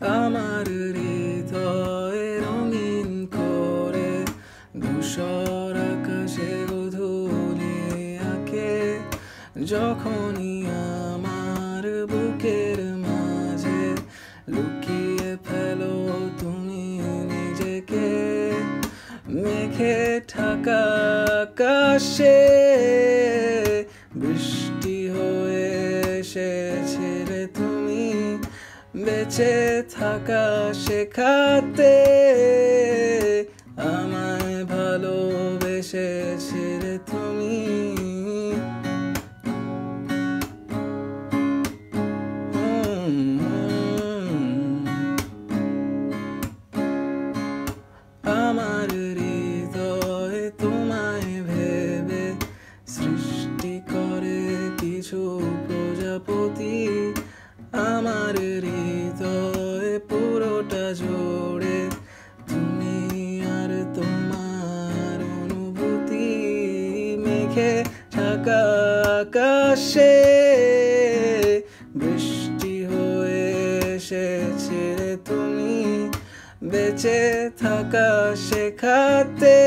আমার হৃদয় রঙিন করে ধূসর আকাশে গোধূলি আঁকে। যখনই আমার বুকের মাঝে লুকিয়ে ফেলো তুমি নিজেকে, মেঘে ঢাকা আকাশে বৃষ্টি হয়ে এসেছিলে তুমি, বেঁচে থাকা শেখাতে আমায় ভালোবেসেছিলে তুমি। আমার হৃদয় তোমায় ভেবে সৃষ্টি করে কিছু প্রজাপতি। আমার হৃদয় পুরোটা জোড়ে তুমি আর তোমার অনুভূতি। মেঘে ঢাকা আকাশে বৃষ্টি হয়ে এসেছিলে তুমি, বেঁচে থাকা শেখাতে